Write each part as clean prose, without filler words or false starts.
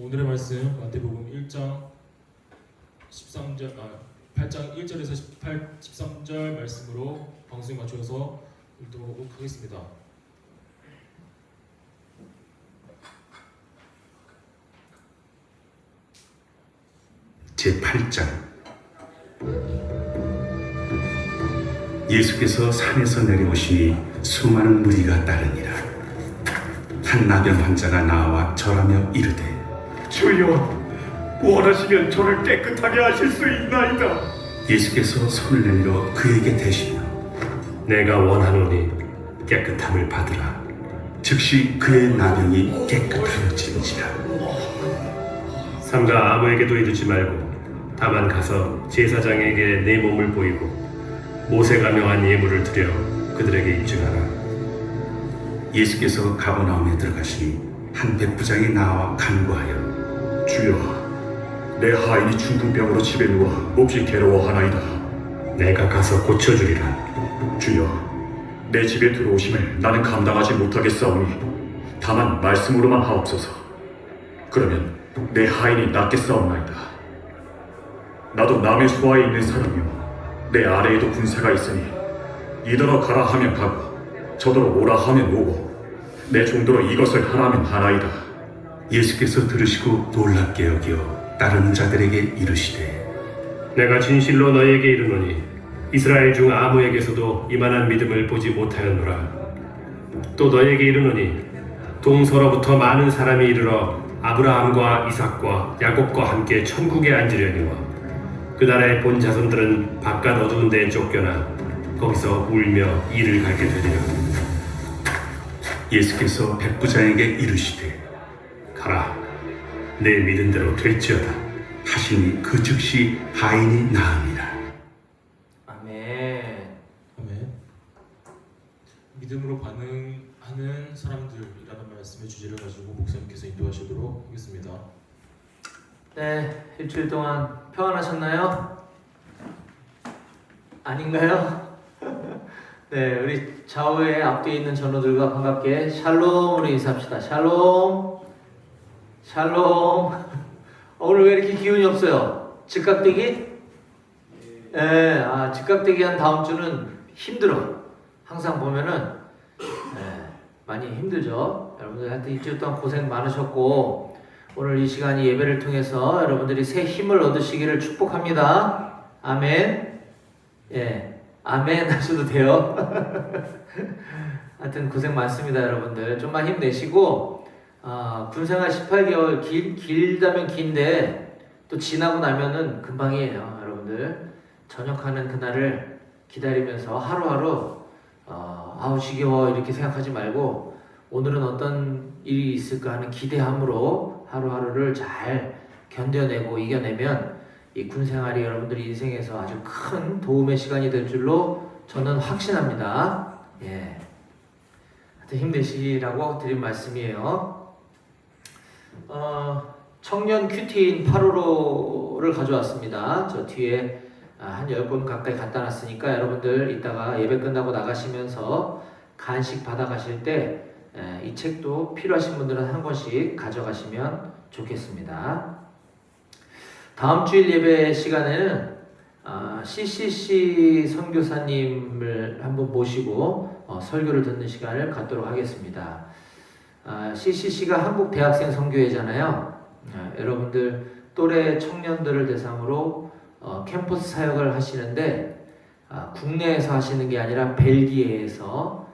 오늘의 말씀 마태복음 1장 13절 8장 1절에서 13절 말씀으로 방송에 맞춰서 읽도록 하겠습니다. 제8장. 예수께서 산에서 내려오시니 수많은 무리가 따르니라. 한 나병 환자가 나와 절하며 이르되, 주여, 원하시면 저를 깨끗하게 하실 수 있나이다. 예수께서 손을 내밀어 그에게 대시며 내가 원하노니 깨끗함을 받으라. 즉시 그의 나병이 깨끗하여진지라. 삼가 아무에게도 이르지 말고 다만 가서 제사장에게 내 몸을 보이고 모세가 명한 예물을 드려 그들에게 입증하라. 예수께서 가버나움에 들어가시니 한 백부장이 나와 간구하여, 주여, 내 하인이 중풍병으로 집에 누워 몹시 괴로워하나이다. 내가 가서 고쳐주리라. 주여, 내 집에 들어오심을 나는 감당하지 못하겠사오니 다만 말씀으로만 하옵소서. 그러면 내 하인이 낫겠사옵나이다. 나도 남의 수하에 있는 사람이요, 내 아래에도 군사가 있으니 이더러 가라 하면 가고 저더러 오라 하면 오고 내 종도로 이것을 하라면 하나이다. 예수께서 들으시고 놀랍게 여겨 따르는 자들에게 이르시되, 내가 진실로 너희에게 이르노니 이스라엘 중 아무에게서도 이만한 믿음을 보지 못하였노라. 또 너희에게 이르노니 동서로부터 많은 사람이 이르러 아브라함과 이삭과 야곱과 함께 천국에 앉으려니와 그날에 본 자손들은 바깥 어두운 데에 쫓겨나 거기서 울며 이를 갈게 되리라. 예수께서 백부장에게 이르시되, 가라, 내 믿은 대로 될지어다 하시니 그 즉시 하인이 나으니라. 아멘. 아멘. 믿음으로 반응하는 사람들이라는 말씀의 주제를 가지고 목사님께서 인도하시도록 하겠습니다. 네, 일주일 동안 평안하셨나요? 아닌가요? 네, 우리 좌우에 앞뒤에 있는 전우들과 반갑게 샬롬으로 인사합시다. 샬롬, 샬롬. 오늘 왜 이렇게 기운이 없어요? 즉각대기? 네, 즉각대기 한 다음 주는 힘들어. 항상 보면은 많이 힘들죠. 여러분들 하여튼 일주일 동안 고생 많으셨고 오늘 이 시간이 예배를 통해서 여러분들이 새 힘을 얻으시기를 축복합니다. 아멘. 예, 아멘 하셔도 돼요. 하여튼 고생 많습니다, 여러분들. 좀만 힘내시고 군생활 18개월 길다면 긴데 또 지나고 나면은 금방이에요, 여러분들. 전역하는 그날을 기다리면서 하루하루 지겨워 이렇게 생각하지 말고 오늘은 어떤 일이 있을까 하는 기대함으로 하루하루를 잘 견뎌내고 이겨내면 이 군생활이 여러분들 인생에서 아주 큰 도움의 시간이 될 줄로 저는 확신합니다. 예, 하여튼 힘내시라고 드린 말씀이에요. 청년 큐티인 8호로를 가져왔습니다. 저 뒤에 한 10번 가까이 갖다 놨으니까 여러분들 이따가 예배 끝나고 나가시면서 간식 받아가실 때 이 책도 필요하신 분들은 한 권씩 가져가시면 좋겠습니다. 다음 주일 예배 시간에는 CCC 선교사님을 한번 모시고 설교를 듣는 시간을 갖도록 하겠습니다. CCC가 한국 대학생 선교회잖아요. 여러분들 또래 청년들을 대상으로 캠퍼스 사역을 하시는데 국내에서 하시는 게 아니라 벨기에에서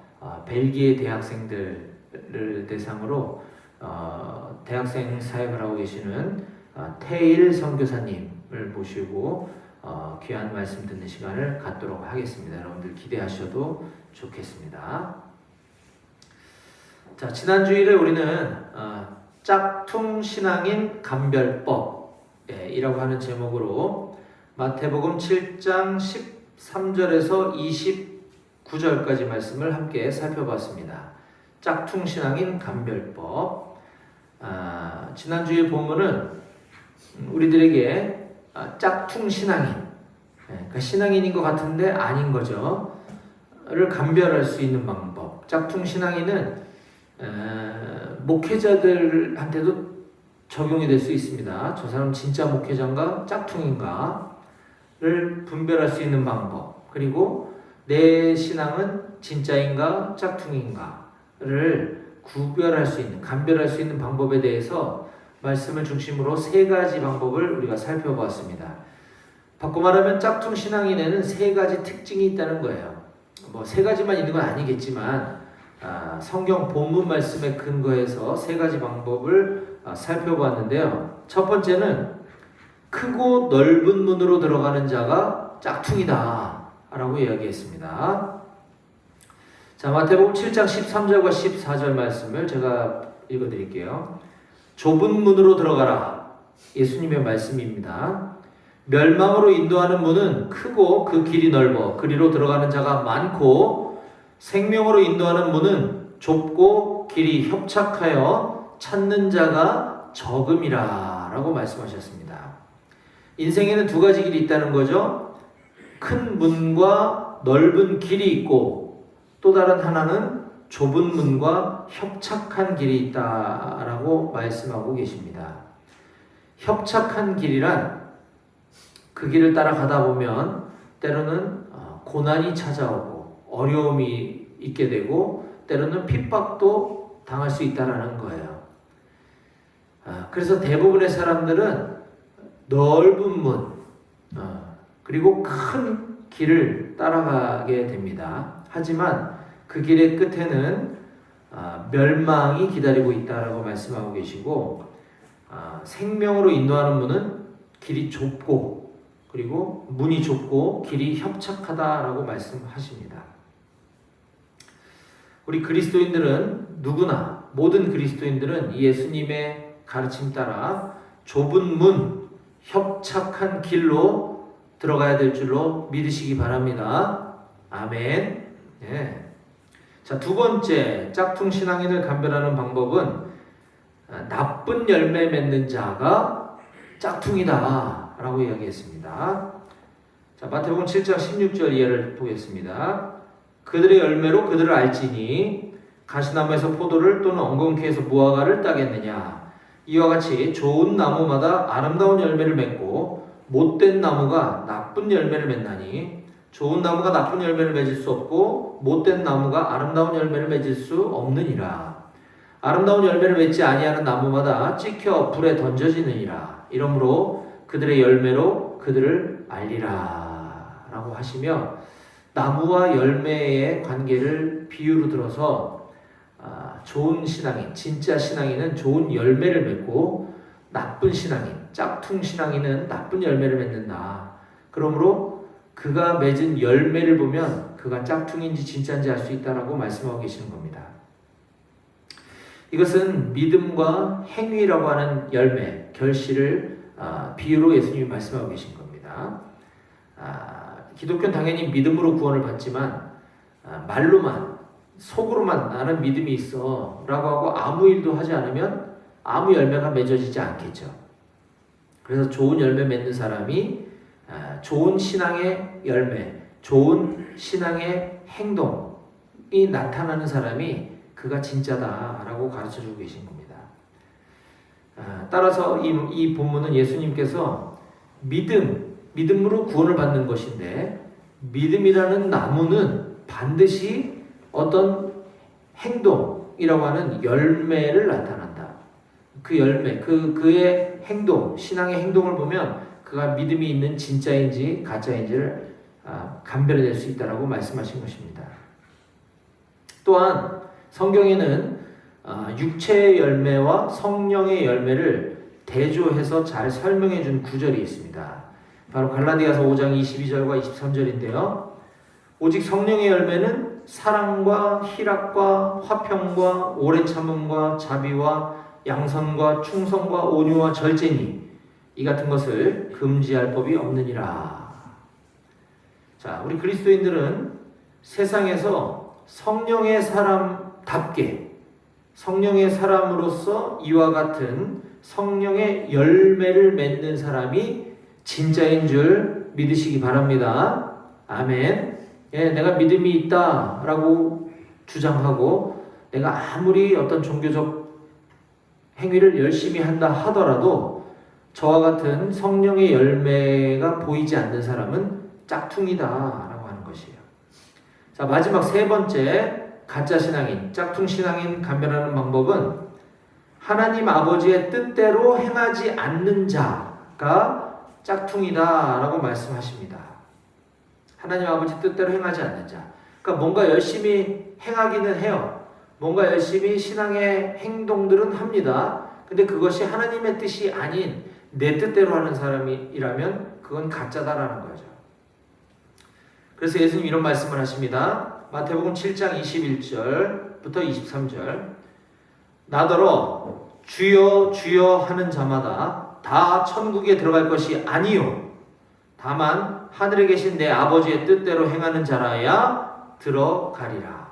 벨기에 대학생들을 대상으로 대학생 사역을 하고 계시는 태일 선교사님을 모시고 귀한 말씀 듣는 시간을 갖도록 하겠습니다. 여러분들 기대하셔도 좋겠습니다. 자, 지난 주일에 우리는 짝퉁 신앙인 감별법이라고 하는 제목으로 마태복음 7장 13절에서 29절까지 말씀을 함께 살펴봤습니다. 짝퉁 신앙인 감별법. 지난주에 본문은 우리들에게 짝퉁 신앙인, 그러니까 신앙인인 것 같은데 아닌 거죠. 를 감별할 수 있는 방법. 짝퉁 신앙인은 목회자들한테도 적용이 될 수 있습니다. 저 사람 진짜 목회자인가 짝퉁인가를 분별할 수 있는 방법, 그리고 내 신앙은 진짜인가 짝퉁인가를 구별할 수 있는, 감별할 수 있는 방법에 대해서 말씀을 중심으로 3가지 방법을 우리가 살펴보았습니다. 바꿔 말하면 짝퉁 신앙인에는 3가지 특징이 있다는 거예요. 뭐 3가지만 있는 건 아니겠지만 성경 본문 말씀에 근거해서 3가지 방법을 살펴보았는데요. 첫 번째는 크고 넓은 문으로 들어가는 자가 짝퉁이다 라고 이야기했습니다. 자, 마태복음 7장 13절과 14절 말씀을 제가 읽어드릴게요. 좁은 문으로 들어가라. 예수님의 말씀입니다. 멸망으로 인도하는 문은 크고 그 길이 넓어 그리로 들어가는 자가 많고, 생명으로 인도하는 문은 좁고 길이 협착하여 찾는 자가 적음이라 라고 말씀하셨습니다. 인생에는 2가지 길이 있다는 거죠. 큰 문과 넓은 길이 있고, 또 다른 하나는 좁은 문과 협착한 길이 있다라고 말씀하고 계십니다. 협착한 길이란 그 길을 따라가다 보면 때로는 고난이 찾아오고 어려움이 있게 되고 때로는 핍박도 당할 수 있다라는 거예요. 그래서 대부분의 사람들은 넓은 문 그리고 큰 길을 따라가게 됩니다. 하지만 그 길의 끝에는 멸망이 기다리고 있다라고 말씀하고 계시고, 생명으로 인도하는 문은 길이 좁고 그리고 문이 좁고 길이 협착하다라고 말씀하십니다. 우리 그리스도인들은 누구나, 모든 그리스도인들은 이 예수님의 가르침 따라 좁은 문, 협착한 길로 들어가야 될 줄로 믿으시기 바랍니다. 아멘. 예. 자, 2번째 짝퉁 신앙인을 감별하는 방법은 나쁜 열매 맺는 자가 짝퉁이다 라고 이야기했습니다. 자, 마태복음 7장 16절 이하를 보겠습니다. 그들의 열매로 그들을 알지니 가시나무에서 포도를 또는 엉겅퀴에서 무화과를 따겠느냐. 이와 같이 좋은 나무마다 아름다운 열매를 맺고 못된 나무가 나쁜 열매를 맺나니, 좋은 나무가 나쁜 열매를 맺을 수 없고 못된 나무가 아름다운 열매를 맺을 수 없느니라. 아름다운 열매를 맺지 아니하는 나무마다 찍혀 불에 던져지느니라. 이러므로 그들의 열매로 그들을 알리라 라고 하시며, 나무와 열매의 관계를 비유로 들어서 좋은 신앙인, 진짜 신앙인은 좋은 열매를 맺고 나쁜 신앙인, 짝퉁 신앙인은 나쁜 열매를 맺는다. 그러므로 그가 맺은 열매를 보면 그가 짝퉁인지 진짜인지 알 수 있다라고 말씀하고 계시는 겁니다. 이것은 믿음과 행위라고 하는 열매, 결실을 비유로 예수님이 말씀하고 계신 겁니다. 기독교는 당연히 믿음으로 구원을 받지만 말로만, 속으로만 나는 믿음이 있어 라고 하고 아무 일도 하지 않으면 아무 열매가 맺어지지 않겠죠. 그래서 좋은 열매 맺는 사람이 좋은 신앙의 열매, 좋은 신앙의 행동이 나타나는 사람이 그가 진짜다라고 가르쳐주고 계신 겁니다. 따라서 이 본문은 예수님께서 믿음으로 구원을 받는 것인데, 믿음이라는 나무는 반드시 어떤 행동이라고 하는 열매를 나타난다. 그 열매, 그의 행동, 신앙의 행동을 보면 그가 믿음이 있는 진짜인지 가짜인지를 감별해낼 수 있다라고 말씀하신 것입니다. 또한 성경에는 육체의 열매와 성령의 열매를 대조해서 잘 설명해 준 구절이 있습니다. 바로 갈라디아서 5장 22절과 23절인데요. 오직 성령의 열매는 사랑과 희락과 화평과 오래 참음과 자비와 양선과 충성과 온유와 절제니 이 같은 것을 금지할 법이 없느니라. 자, 우리 그리스도인들은 세상에서 성령의 사람답게, 성령의 사람으로서 이와 같은 성령의 열매를 맺는 사람이 진짜인 줄 믿으시기 바랍니다. 아멘. 예, 내가 믿음이 있다라고 주장하고 내가 아무리 어떤 종교적 행위를 열심히 한다 하더라도 저와 같은 성령의 열매가 보이지 않는 사람은 짝퉁이다라고 하는 것이에요. 자, 마지막 세 번째 가짜 신앙인, 짝퉁 신앙인 감별하는 방법은 하나님 아버지의 뜻대로 행하지 않는 자가 짝퉁이다라고 말씀하십니다. 하나님 아버지 뜻대로 행하지 않는 자. 그러니까 뭔가 열심히 행하기는 해요. 뭔가 열심히 신앙의 행동들은 합니다. 근데 그것이 하나님의 뜻이 아닌 내 뜻대로 하는 사람이라면 그건 가짜다라는 거죠. 그래서 예수님 이런 말씀을 하십니다. 마태복음 7장 21절부터 23절. 나더러 주여 주여 하는 자마다 다 천국에 들어갈 것이 아니요 다만 하늘에 계신 내 아버지의 뜻대로 행하는 자라야 들어가리라.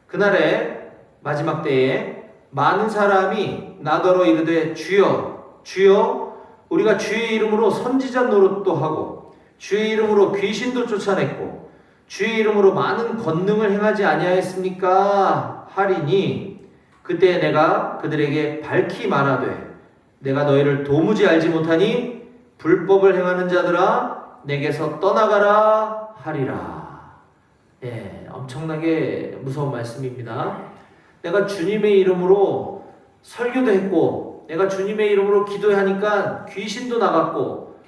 그날에 마지막 때에 많은 사람이 나더러 이르되 주여 주여 우리가 주의 이름으로 선지자 노릇도 하고 주의 이름으로 귀신도 쫓아냈고 주의 이름으로 많은 권능을 행하지 아니하였습니까? 하리니 그때 내가 그들에게 밝히 말하되 내가 너희를 도무지 알지 못하니 불법을 행하는 자들아 내게서 떠나가라 하리라. 예, 엄청나게 무서운 말씀입니다. 내가 주님의 이름으로 설교도 했고 내가 주님의 이름으로 기도하니까 귀신도 나갔고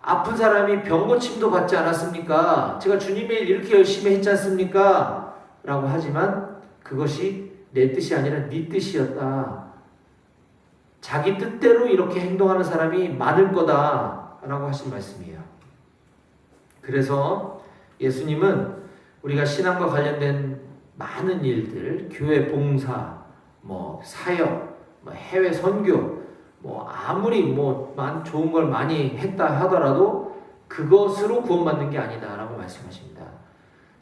아픈 사람이 병고침도 받지 않았습니까? 제가 주님의 일 이렇게 열심히 했지 않습니까? 라고 하지만 그것이 내 뜻이 아니라 네 뜻이었다. 자기 뜻대로 이렇게 행동하는 사람이 많을 거다라고 하신 말씀이에요. 그래서 예수님은 우리가 신앙과 관련된 많은 일들, 교회 봉사, 사역, 해외 선교, 아무리 좋은 걸 많이 했다 하더라도 그것으로 구원받는 게 아니다라고 말씀하십니다.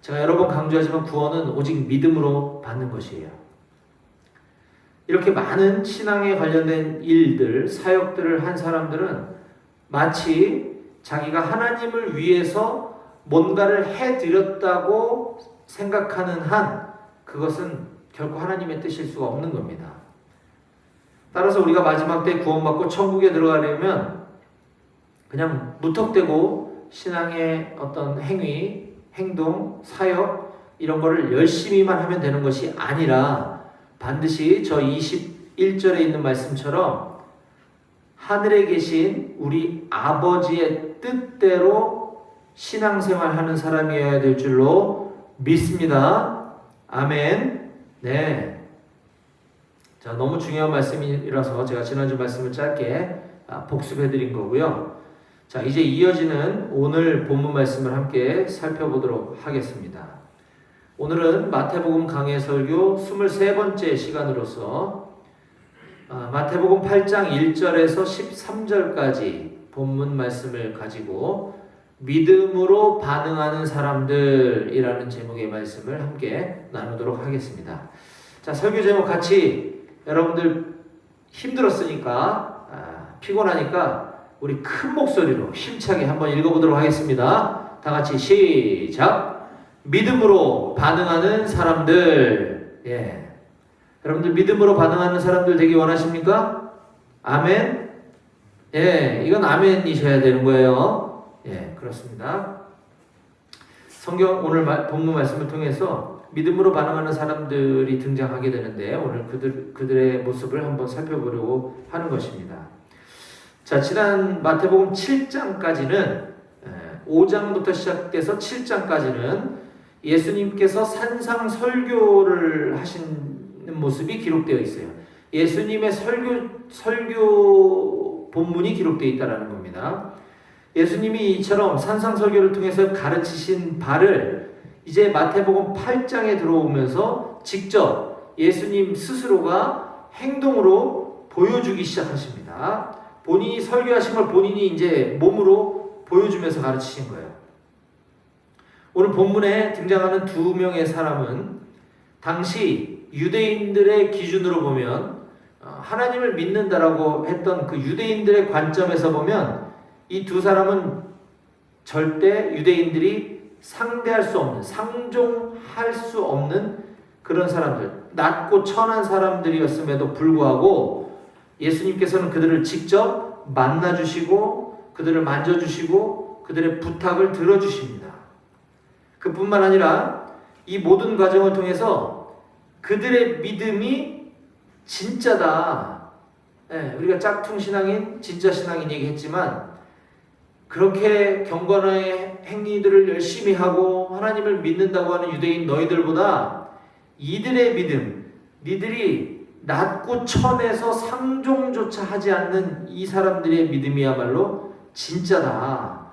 제가 여러 번 강조하지만 구원은 오직 믿음으로 받는 것이에요. 이렇게 많은 신앙에 관련된 일들, 사역들을 한 사람들은 마치 자기가 하나님을 위해서 뭔가를 해드렸다고 생각하는 한 그것은 결코 하나님의 뜻일 수가 없는 겁니다. 따라서 우리가 마지막 때 구원받고 천국에 들어가려면 그냥 무턱대고 신앙의 어떤 행위, 행동, 사역 이런 거를 열심히만 하면 되는 것이 아니라 반드시 저 21절에 있는 말씀처럼 하늘에 계신 우리 아버지의 뜻대로 신앙생활하는 사람이어야 될 줄로 믿습니다. 아멘. 네. 자, 너무 중요한 말씀이라서 제가 지난주 말씀을 짧게 복습해 드린 거고요. 자, 이제 이어지는 오늘 본문 말씀을 함께 살펴보도록 하겠습니다. 오늘은 마태복음 강해 설교 23번째 시간으로서 마태복음 8장 1절에서 13절까지 본문 말씀을 가지고 믿음으로 반응하는 사람들이라는 제목의 말씀을 함께 나누도록 하겠습니다. 자, 설교 제목 같이 여러분들 힘들었으니까 피곤하니까 우리 큰 목소리로 힘차게 한번 읽어보도록 하겠습니다. 다 같이 시작! 믿음으로 반응하는 사람들. 예. 여러분들 믿음으로 반응하는 사람들 되기 원하십니까? 아멘? 예, 이건 아멘이셔야 되는 거예요. 예, 그렇습니다. 성경 오늘 본문 말씀을 통해서 믿음으로 반응하는 사람들이 등장하게 되는데 오늘 그들의 모습을 한번 살펴보려고 하는 것입니다. 자, 지난 마태복음 7장까지는 5장부터 시작돼서 7장까지는 예수님께서 산상 설교를 하신 모습이 기록되어 있어요. 예수님의 설교 본문이 기록되어 있다는 겁니다. 예수님이 이처럼 산상 설교를 통해서 가르치신 바를 이제 마태복음 8장에 들어오면서 직접 예수님 스스로가 행동으로 보여주기 시작하십니다. 본인이 설교하신 걸 본인이 이제 몸으로 보여주면서 가르치신 거예요. 오늘 본문에 등장하는 두 명의 사람은 당시 유대인들의 기준으로 보면 하나님을 믿는다라고 했던 그 유대인들의 관점에서 보면 이 두 사람은 절대 유대인들이 상대할 수 없는, 상종할 수 없는 그런 사람들, 낮고 천한 사람들이었음에도 불구하고 예수님께서는 그들을 직접 만나주시고 그들을 만져주시고 그들의 부탁을 들어주십니다. 그뿐만 아니라 이 모든 과정을 통해서 그들의 믿음이 진짜다. 우리가 짝퉁 신앙인, 진짜 신앙인 얘기했지만 그렇게 경건의 행위들을 열심히 하고 하나님을 믿는다고 하는 유대인 너희들보다 이들의 믿음, 니들이 낮고 천에서 상종조차 하지 않는 이 사람들의 믿음이야말로 진짜다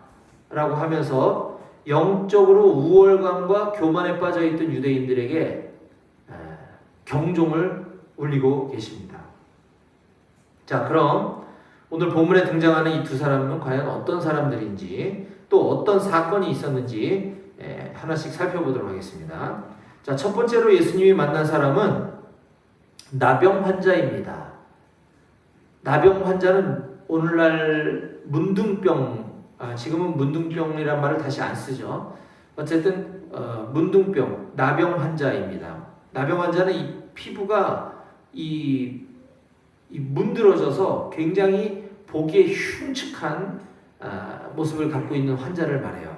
라고 하면서 영적으로 우월감과 교만에 빠져있던 유대인들에게 경종을 울리고 계십니다. 자, 그럼 오늘 본문에 등장하는 이 두 사람은 과연 어떤 사람들인지 또 어떤 사건이 있었는지 하나씩 살펴보도록 하겠습니다. 자, 첫 번째로 예수님이 만난 사람은 나병 환자입니다. 나병 환자는 오늘날 문둥병, 지금은 문둥병이란 말을 다시 안 쓰죠. 어쨌든 문둥병, 나병 환자입니다. 나병 환자는 이 피부가 문드러져서 굉장히 보기에 흉측한 모습을 갖고 있는 환자를 말해요.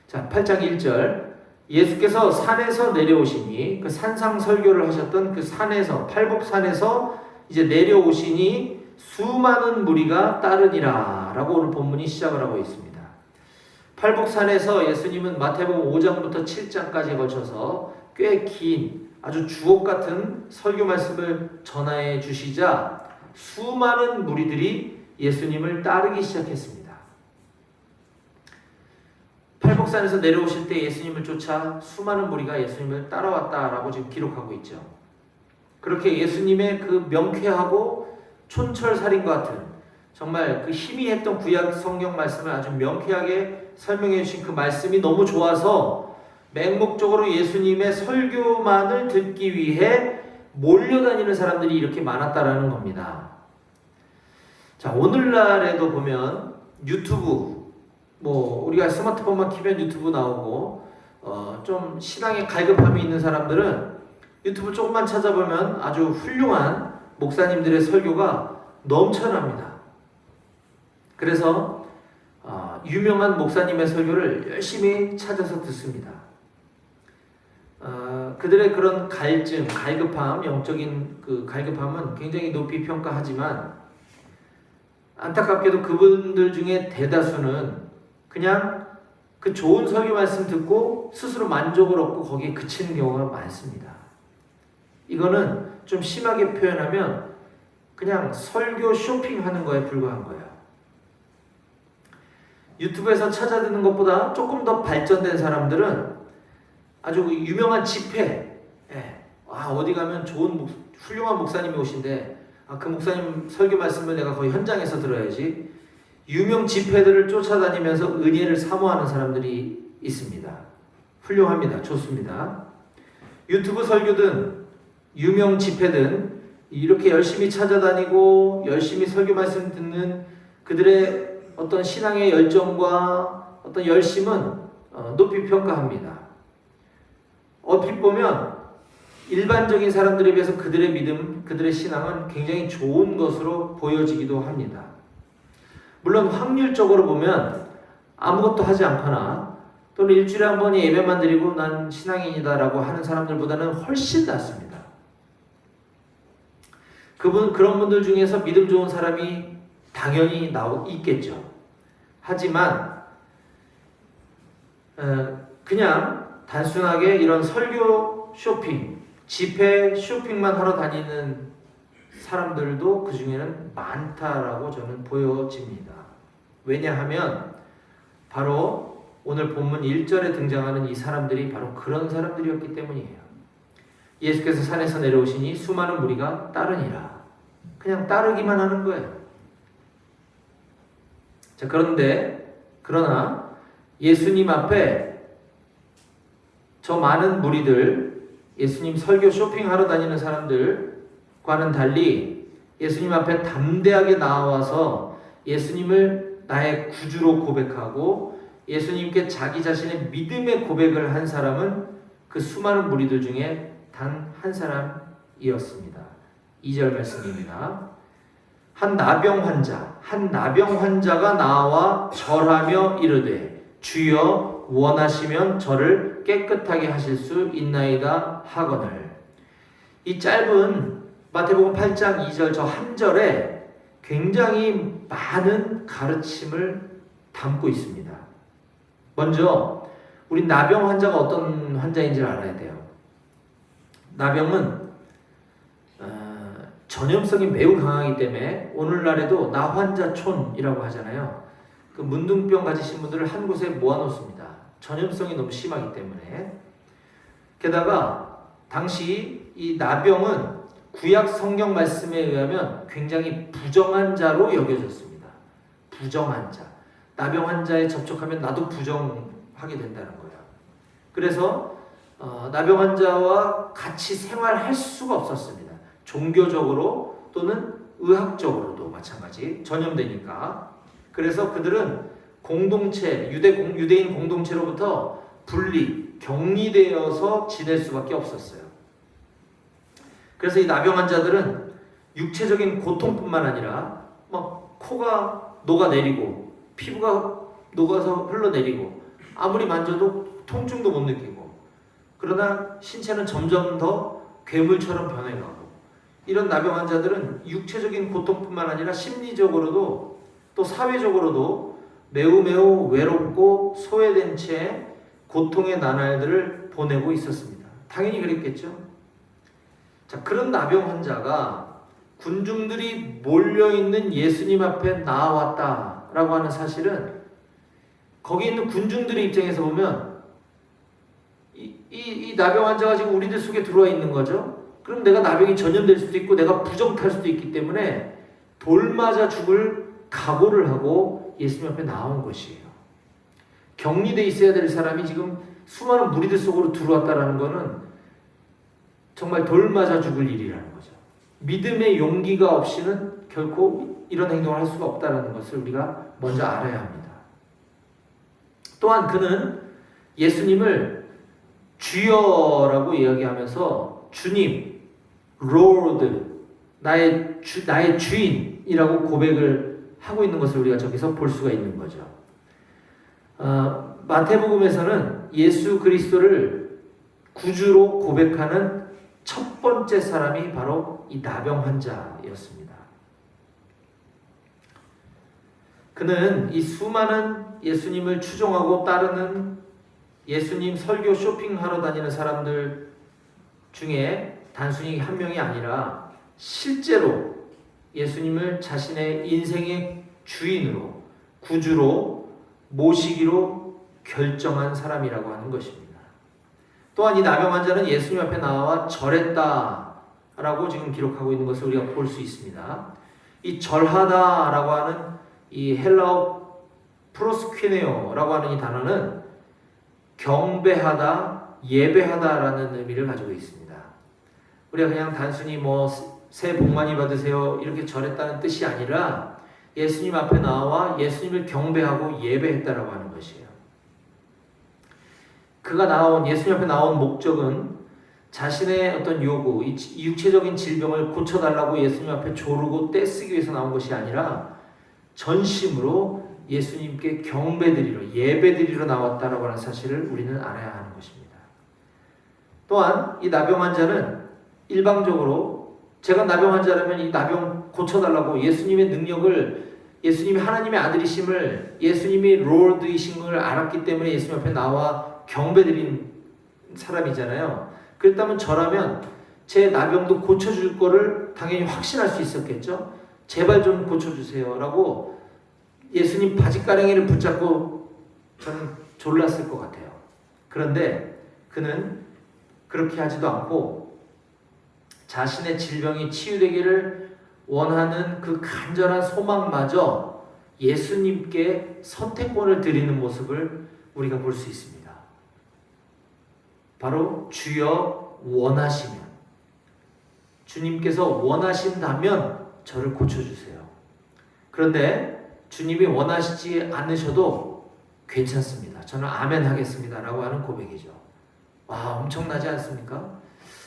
자, 8장 1절. 예수께서 산에서 내려오시니 그 산상 설교를 하셨던 그 산에서 팔복산에서 이제 내려오시니 수많은 무리가 따르니라 라고 오늘 본문이 시작을 하고 있습니다. 팔복산에서 예수님은 마태복음 5장부터 7장까지에 걸쳐서 꽤 긴 아주 주옥 같은 설교 말씀을 전하여 주시자 수많은 무리들이 예수님을 따르기 시작했습니다. 팔복산에서 내려오실 때 예수님을 쫓아 수많은 무리가 예수님을 따라왔다라고 지금 기록하고 있죠. 그렇게 예수님의 그 명쾌하고 촌철살인과 같은 정말 그 희미했던 구약 성경 말씀을 아주 명쾌하게 설명해 주신 그 말씀이 너무 좋아서 맹목적으로 예수님의 설교만을 듣기 위해 몰려다니는 사람들이 이렇게 많았다라는 겁니다. 자, 오늘날에도 보면 유튜브, 우리가 스마트폰만 키면 유튜브 나오고 좀 신앙에 갈급함이 있는 사람들은 유튜브 조금만 찾아보면 아주 훌륭한 목사님들의 설교가 넘쳐납니다. 그래서 유명한 목사님의 설교를 열심히 찾아서 듣습니다. 그들의 그런 갈증, 갈급함, 영적인 그 갈급함은 굉장히 높이 평가하지만 안타깝게도 그분들 중에 대다수는 그냥 그 좋은 설교 말씀 듣고 스스로 만족을 얻고 거기에 그치는 경우가 많습니다. 이거는 좀 심하게 표현하면 그냥 설교 쇼핑하는 거에 불과한 거예요. 유튜브에서 찾아 듣는 것보다 조금 더 발전된 사람들은 아주 유명한 집회, 어디 가면 좋은 훌륭한 목사님이 오신데 그 목사님 설교 말씀을 내가 거의 현장에서 들어야지. 유명 집회들을 쫓아다니면서 은혜를 사모하는 사람들이 있습니다. 훌륭합니다. 좋습니다. 유튜브 설교든 유명 집회든 이렇게 열심히 찾아다니고 열심히 설교 말씀 듣는 그들의 어떤 신앙의 열정과 어떤 열심은 높이 평가합니다. 어떻게 보면 일반적인 사람들에 비해서 그들의 믿음, 그들의 신앙은 굉장히 좋은 것으로 보여지기도 합니다. 물론 확률적으로 보면 아무것도 하지 않거나 또는 일주일에 한 번이 예배만 드리고 난 신앙인이다 라고 하는 사람들보다는 훨씬 낫습니다. 그런 분들 중에서 믿음 좋은 사람이 당연히 있겠죠. 하지만 그냥 단순하게 이런 설교 쇼핑, 집회 쇼핑만 하러 다니는 사람들도 그 중에는 많다라고 저는 보여집니다. 왜냐하면 바로 오늘 본문 1절에 등장하는 이 사람들이 바로 그런 사람들이었기 때문이에요. 예수께서 산에서 내려오시니 수많은 무리가 따르니라. 그냥 따르기만 하는 거예요. 자, 그러나 예수님 앞에 저 많은 무리들, 예수님 설교 쇼핑하러 다니는 사람들과는 달리 예수님 앞에 담대하게 나와서 예수님을 나의 구주로 고백하고 예수님께 자기 자신의 믿음의 고백을 한 사람은 그 수많은 무리들 중에 단 한 사람이었습니다. 2절 말씀입니다. 한 나병 환자가 나와 절하며 이르되 주여 원하시면 저를 깨끗하게 하실 수 있나이다 하거늘. 이 짧은 마태복음 8장 2절 저 한 절에 굉장히 많은 가르침을 담고 있습니다. 먼저 우리 나병 환자가 어떤 환자인지를 알아야 돼요. 나병은 전염성이 매우 강하기 때문에 오늘날에도 나환자촌이라고 하잖아요. 그 문둥병 가지신 분들을 한 곳에 모아놓습니다. 전염성이 너무 심하기 때문에. 게다가 당시 이 나병은 구약 성경 말씀에 의하면 굉장히 부정한 자로 여겨졌습니다. 부정한 자. 나병 환자에 접촉하면 나도 부정하게 된다는 거예요. 그래서 나병 환자와 같이 생활할 수가 없었습니다. 종교적으로 또는 의학적으로도 마찬가지 전염되니까. 그래서 그들은 공동체, 유대인 공동체로부터 분리, 격리되어서 지낼 수밖에 없었어요. 그래서 이 나병 환자들은 육체적인 고통뿐만 아니라 막 코가 녹아내리고 피부가 녹아서 흘러내리고 아무리 만져도 통증도 못 느끼고, 그러나 신체는 점점 더 괴물처럼 변해가고, 이런 나병 환자들은 육체적인 고통뿐만 아니라 심리적으로도 또 사회적으로도 매우 외롭고 소외된 채 고통의 나날들을 보내고 있었습니다. 당연히 그랬겠죠. 자, 그런 나병 환자가 군중들이 몰려있는 예수님 앞에 나왔다라고 하는 사실은, 거기 있는 군중들의 입장에서 보면 이 나병 환자가 지금 우리들 속에 들어와 있는 거죠. 그럼 내가 나병이 전염될 수도 있고 내가 부정탈 수도 있기 때문에 돌 맞아 죽을 각오를 하고 예수님 앞에 나온 것이에요. 격리돼 있어야 될 사람이 지금 수많은 무리들 속으로 들어왔다라는 것은 정말 돌 맞아 죽을 일이라는 거죠. 믿음의 용기가 없이는 결코 이런 행동을 할 수가 없다는 것을 우리가 먼저 알아야 합니다. 또한 그는 예수님을 주여라고 이야기하면서 주님, Lord, 나의 주인이라고 고백을 하고 있는 것을 우리가 저기서 볼 수가 있는 거죠. 마태복음에서는 예수 그리스도를 구주로 고백하는 첫 번째 사람이 바로 이 나병 환자였습니다. 그는 이 수많은 예수님을 추종하고 따르는 예수님 설교 쇼핑하러 다니는 사람들 중에 단순히 한 명이 아니라 실제로 예수님을 자신의 인생의 주인으로, 구주로 모시기로 결정한 사람이라고 하는 것입니다. 또한 이 나병 환자는 예수님 앞에 나와 절했다라고 지금 기록하고 있는 것을 우리가 볼 수 있습니다. 이 절하다라고 하는 이 헬라어 프로스퀴네오라고 하는 이 단어는 경배하다, 예배하다라는 의미를 가지고 있습니다. 우리가 그냥 단순히 새해 복 많이 받으세요 이렇게 절했다는 뜻이 아니라 예수님 앞에 나와 예수님을 경배하고 예배했다라고 하는 것이에요. 그가 예수님 앞에 나온 목적은 자신의 어떤 요구, 이 육체적인 질병을 고쳐달라고 예수님 앞에 조르고 떼쓰기 위해서 나온 것이 아니라 전심으로 예수님께 경배드리러, 예배드리러 나왔다라고 하는 사실을 우리는 알아야 하는 것입니다. 또한 이 나병 환자는 일방적으로 제가 나병 환자라면 이 나병 고쳐달라고 예수님의 능력을, 예수님이 하나님의 아들이심을, 예수님이 롤드이신 걸 알았기 때문에 예수님 앞에 나와 경배드린 사람이잖아요. 그렇다면 저라면 제 나병도 고쳐줄 거를 당연히 확신할 수 있었겠죠. 제발 좀 고쳐주세요 라고 예수님 바지가랑이를 붙잡고 저는 졸랐을 것 같아요. 그런데 그는 그렇게 하지도 않고 자신의 질병이 치유되기를 원하는 그 간절한 소망마저 예수님께 선택권을 드리는 모습을 우리가 볼 수 있습니다. 바로 주여 원하시면, 주님께서 원하신다면 저를 고쳐주세요. 그런데 주님이 원하시지 않으셔도 괜찮습니다. 저는 아멘 하겠습니다 라고 하는 고백이죠. 와, 엄청나지 않습니까?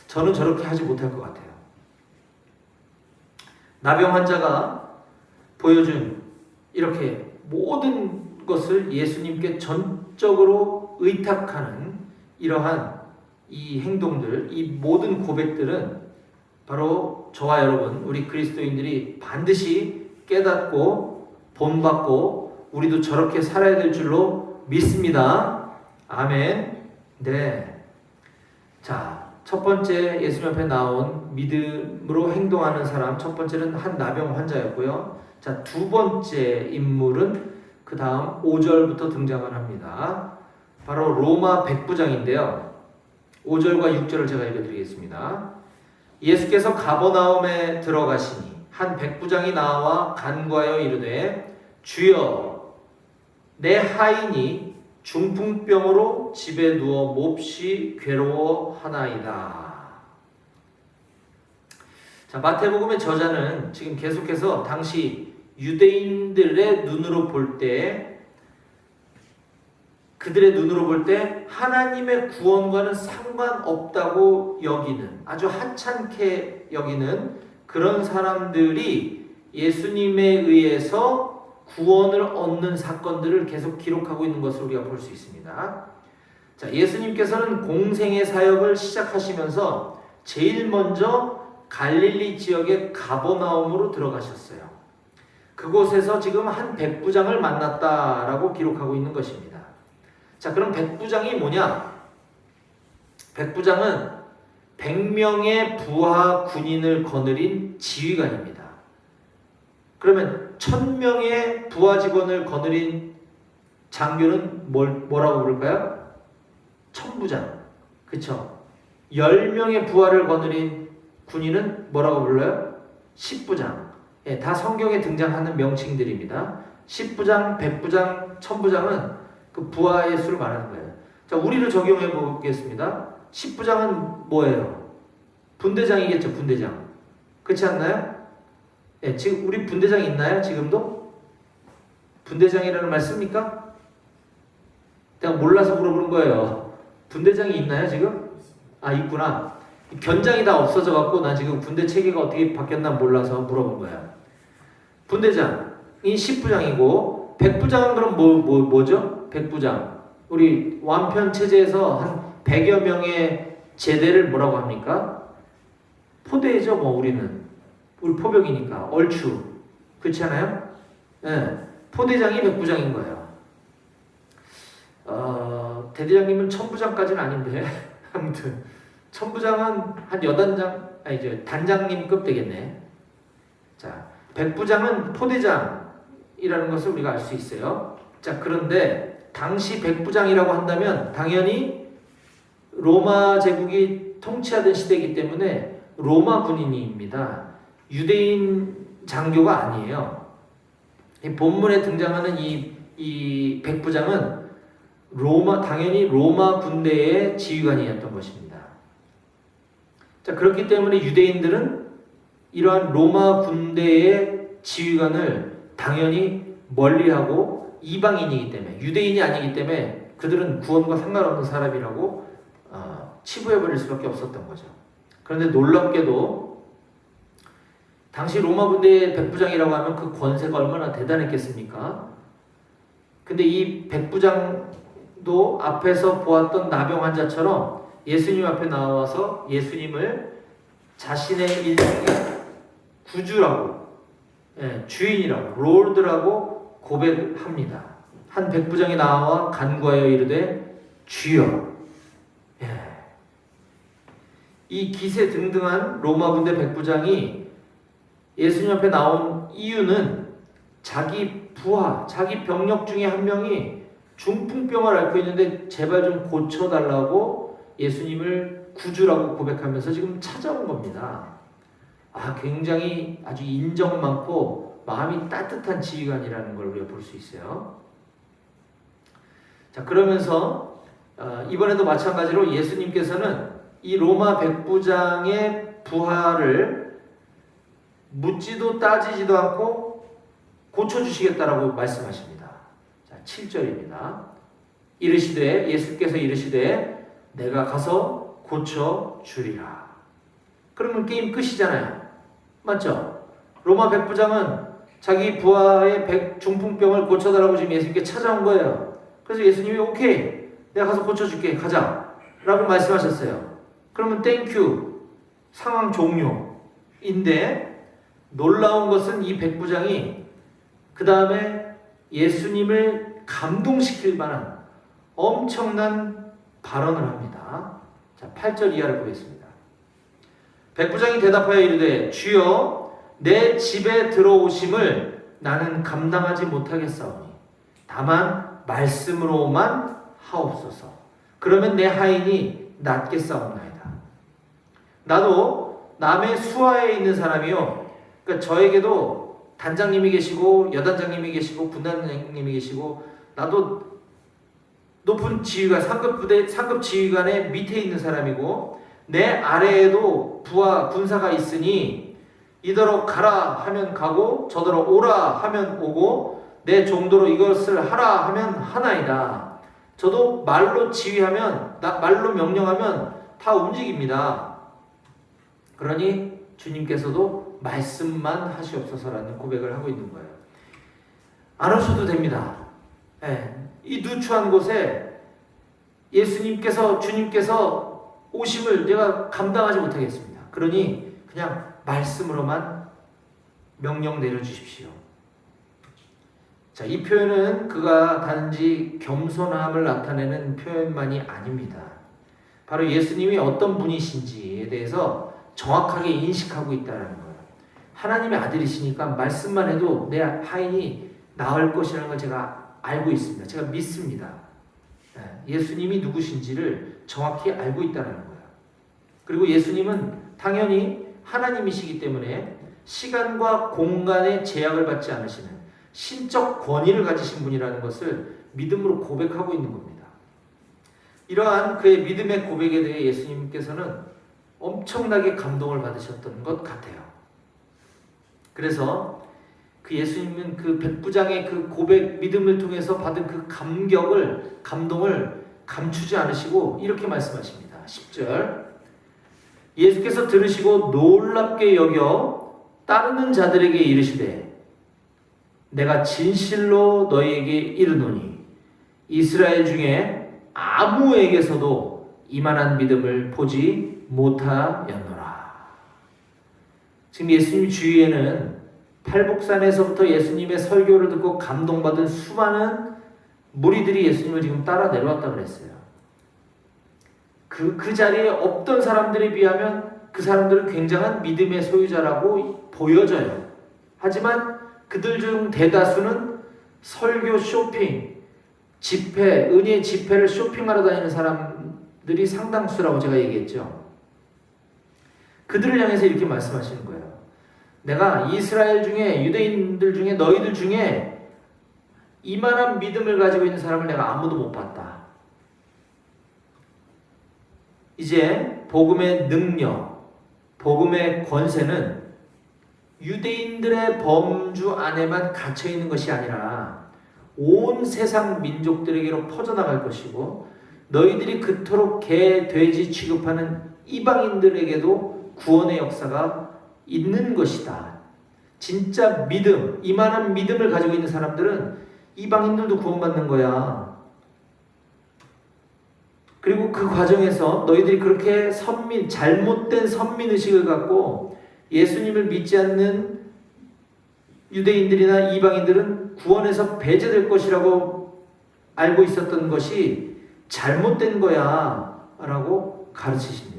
저는 저렇게 하지 못할 것 같아요. 나병 환자가 보여준 이렇게 모든 것을 예수님께 전적으로 의탁하는 이러한 이 행동들, 이 모든 고백들은 바로 저와 여러분, 우리 그리스도인들이 반드시 깨닫고 본받고 우리도 저렇게 살아야 될 줄로 믿습니다. 아멘. 네. 자, 첫 번째 예수님 앞에 나온 믿음으로 행동하는 사람, 첫 번째는 한 나병 환자였고요. 자, 두 번째 인물은 그 다음 5절부터 등장을 합니다. 바로 로마 백부장인데요. 5절과 6절을 제가 읽어드리겠습니다. 예수께서 가버나움에 들어가시니 한 백부장이 나와 간구하여 이르되 주여 내 하인이 중풍병으로 집에 누워 몹시 괴로워하나이다. 자, 마태복음의 저자는 지금 계속해서 당시 유대인들의 눈으로 볼 때, 그들의 눈으로 볼 때 하나님의 구원과는 상관없다고 여기는, 아주 하찮게 여기는 그런 사람들이 예수님에 의해서 구원을 얻는 사건들을 계속 기록하고 있는 것을 우리가 볼 수 있습니다. 자, 예수님께서는 공생의 사역을 시작하시면서 제일 먼저 갈릴리 지역의 가버나움으로 들어가셨어요. 그곳에서 지금 한 백부장을 만났다라고 기록하고 있는 것입니다. 자, 그럼 백부장이 뭐냐? 백부장은 100명의 부하 군인을 거느린 지휘관입니다. 그러면 1000명의 부하 직원을 거느린 장교는 뭐라고 부를까요? 천부장. 그쵸? 10명의 부하를 거느린 군인은 뭐라고 불러요? 십부장. 예, 다 성경에 등장하는 명칭들입니다. 십부장, 백부장, 천부장은 그 부하의 수를 말하는 거예요. 자, 우리를 적용해 보겠습니다. 십부장은 뭐예요? 분대장이겠죠, 분대장. 그렇지 않나요? 예, 지금 우리 분대장 있나요? 지금도? 분대장이라는 말 씁니까? 내가 몰라서 물어보는 거예요. 분대장이 있나요, 지금? 아, 있구나. 견장이 다 없어져갖고 나 지금 군대 체계가 어떻게 바뀌었나 몰라서 물어본 거야. 분대장이 십부장이고, 백부장은 그럼 뭐죠? 백부장. 우리 완편 체제에서 한 100여 명의 제대를 뭐라고 합니까? 포대죠, 뭐 우리는. 우리 포병이니까. 얼추. 그렇지 않아요? 네. 포대장이 백부장인 거예요. 대대장님은 천부장까지는 아닌데 아무튼 천부장은 한 여단장, 이제 단장님급 되겠네. 자, 백부장은 포대장이라는 것을 우리가 알 수 있어요. 자, 그런데 당시 백부장이라고 한다면 당연히 로마 제국이 통치하던 시대이기 때문에 로마 군인입니다. 유대인 장교가 아니에요. 이 본문에 등장하는 이 백부장은 당연히 로마 군대의 지휘관이었던 것입니다. 자, 그렇기 때문에 유대인들은 이러한 로마 군대의 지휘관을 당연히 멀리하고 이방인이기 때문에, 유대인이 아니기 때문에 그들은 구원과 상관없는 사람이라고 치부해버릴 수밖에 없었던 거죠. 그런데 놀랍게도 당시 로마 군대의 백부장이라고 하면 그 권세가 얼마나 대단했겠습니까? 근데 이 백부장도 앞에서 보았던 나병 환자처럼 예수님 앞에 나와서 예수님을 자신의 인생의 구주라고, 주인이라고, 롤드라고 고백합니다. 한 백부장이 나와 간구하여 이르되 주여. 이 기세등등한 로마 군대 백부장이 예수님 앞에 나온 이유는 자기 부하, 자기 병력 중에 한 명이 중풍병을 앓고 있는데 제발 좀 고쳐달라고 예수님을 구주라고 고백하면서 지금 찾아온 겁니다. 굉장히 아주 인정 많고 마음이 따뜻한 지휘관이라는 걸 우리가 볼 수 있어요. 자, 그러면서 이번에도 마찬가지로 예수님께서는 이 로마 백부장의 부하를 묻지도 따지지도 않고 고쳐주시겠다라고 말씀하십니다. 자, 7절입니다. 예수께서 이르시되 내가 가서 고쳐주리라. 그러면 게임 끝이잖아요. 맞죠? 로마 백부장은 자기 부하의 중풍병을 고쳐달라고 지금 예수님께 찾아온 거예요. 그래서 예수님이 오케이, 내가 가서 고쳐줄게, 가자 라고 말씀하셨어요. 그러면 땡큐, 상황 종료인데, 놀라운 것은 이 백부장이 그 다음에 예수님을 감동시킬 만한 엄청난 발언을 합니다. 자, 8절 이하를 보겠습니다. 백부장이 대답하여 이르되 주여 내 집에 들어오심을 나는 감당하지 못하겠사오니 다만 말씀으로만 하옵소서. 그러면 내 하인이 낫겠사옵나이다. 나도 남의 수하에 있는 사람이요, 그러니까 저에게도 단장님이 계시고 여단장님이 계시고 분단장님이 계시고, 나도 높은 지휘관, 상급 지휘관의 밑에 있는 사람이고, 내 아래에도 부하 군사가 있으니 이더러 가라 하면 가고 저더러 오라 하면 오고 내 정도로 이것을 하라 하면 하나이다. 저도 말로 지휘하면, 말로 명령하면 다 움직입니다. 그러니 주님께서도 말씀만 하시옵소서라는 고백을 하고 있는 거예요. 안 오셔도 됩니다. 이 누추한 곳에 주님께서 오심을 제가 감당하지 못하겠습니다. 그러니 그냥 말씀으로만 명령 내려주십시오. 자, 이 표현은 그가 단지 겸손함을 나타내는 표현만이 아닙니다. 바로 예수님이 어떤 분이신지에 대해서 정확하게 인식하고 있다는 거예요. 하나님의 아들이시니까 말씀만 해도 내 하인이 나을 것이라는 걸 제가 알고 있습니다. 제가 믿습니다. 예수님이 누구신지를 정확히 알고 있다는 거예요. 그리고 예수님은 당연히 하나님이시기 때문에 시간과 공간의 제약을 받지 않으시는 신적 권위를 가지신 분이라는 것을 믿음으로 고백하고 있는 겁니다. 이러한 그의 믿음의 고백에 대해 예수님께서는 엄청나게 감동을 받으셨던 것 같아요. 그래서 그 예수님은 그 백부장의 그 고백, 믿음을 통해서 받은 그 감동을 감추지 않으시고 이렇게 말씀하십니다. 10절, 예수께서 들으시고 놀랍게 여겨 따르는 자들에게 이르시되 내가 진실로 너희에게 이르노니 이스라엘 중에 아무에게서도 이만한 믿음을 보지 못하였노라. 지금 예수님 주위에는 팔복산에서부터 예수님의 설교를 듣고 감동받은 수많은 무리들이 예수님을 지금 따라 내려왔다고 그랬어요. 그 자리에 없던 사람들에 비하면 그 사람들은 굉장한 믿음의 소유자라고 보여져요. 하지만 그들 중 대다수는 설교 쇼핑, 집회, 은혜의 집회를 쇼핑하러 다니는 사람들이 상당수라고 제가 얘기했죠. 그들을 향해서 이렇게 말씀하시는 거예요. 내가 이스라엘 중에, 유대인들 중에, 너희들 중에 이만한 믿음을 가지고 있는 사람을 내가 아무도 못 봤다. 이제 복음의 능력, 복음의 권세는 유대인들의 범주 안에만 갇혀 있는 것이 아니라 온 세상 민족들에게로 퍼져나갈 것이고, 너희들이 그토록 개, 돼지 취급하는 이방인들에게도 구원의 역사가 있는 것이다. 진짜 믿음, 이만한 믿음을 가지고 있는 사람들은 이방인들도 구원받는 거야. 그리고 그 과정에서 너희들이 그렇게 잘못된 선민의식을 갖고 예수님을 믿지 않는 유대인들이나 이방인들은 구원에서 배제될 것이라고 알고 있었던 것이 잘못된 거야 라고 가르치십니다.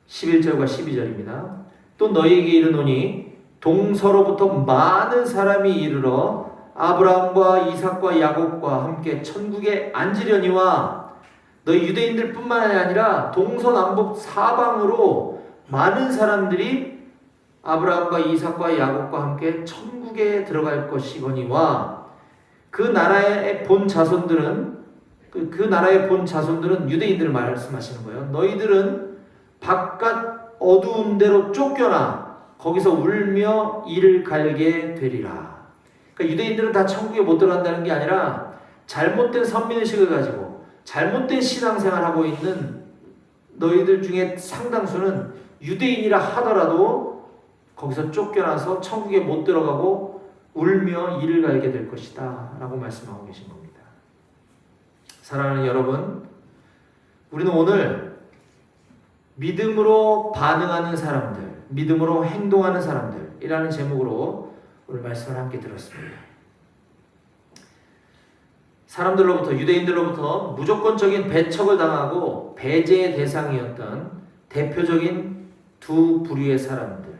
11절과 12절입니다. 또 너희에게 이르노니 동서로부터 많은 사람이 이르러 아브라함과 이삭과 야곱과 함께 천국에 앉으려니와 너희 유대인들 뿐만 아니라 동서남북 사방으로 많은 사람들이 아브라함과 이삭과 야곱과 함께 천국에 들어갈 것이거니와 그 나라의 본 자손들은 유대인들을 말씀하시는 거예요. 너희들은 바깥 어두운 데로 쫓겨나 거기서 울며 이를 갈게 되리라. 그러니까 유대인들은 다 천국에 못 들어간다는 게 아니라 잘못된 선민의식을 가지고 잘못된 신앙생활하고 있는 너희들 중에 상당수는 유대인이라 하더라도 거기서 쫓겨나서 천국에 못 들어가고 울며 이를 갈게 될 것이다 라고 말씀하고 계신 겁니다. 사랑하는 여러분, 우리는 오늘 믿음으로 반응하는 사람들, 믿음으로 행동하는 사람들이라는 제목으로 오늘 말씀을 함께 들었습니다. 사람들로부터, 유대인들로부터 무조건적인 배척을 당하고 배제의 대상이었던 대표적인 두 부류의 사람들,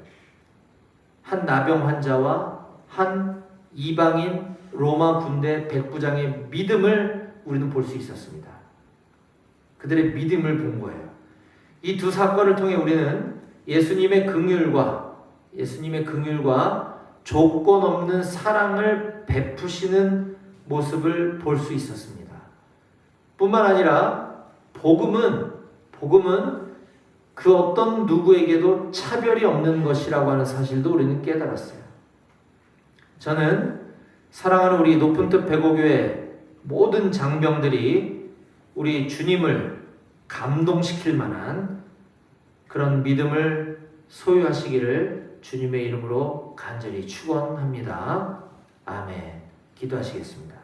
한 나병 환자와 한 이방인 로마 군대 백부장의 믿음을 우리는 볼 수 있었습니다. 그들의 믿음을 본 거예요. 이 두 사건을 통해 우리는 예수님의 긍휼과 조건 없는 사랑을 베푸시는 모습을 볼 수 있었습니다. 뿐만 아니라 복음은 그 어떤 누구에게도 차별이 없는 것이라고 하는 사실도 우리는 깨달았어요. 저는 사랑하는 우리 높은 뜻 배고교회 모든 장병들이 우리 주님을 감동시킬 만한 그런 믿음을 소유하시기를 주님의 이름으로 간절히 축원합니다. 아멘. 기도하시겠습니다.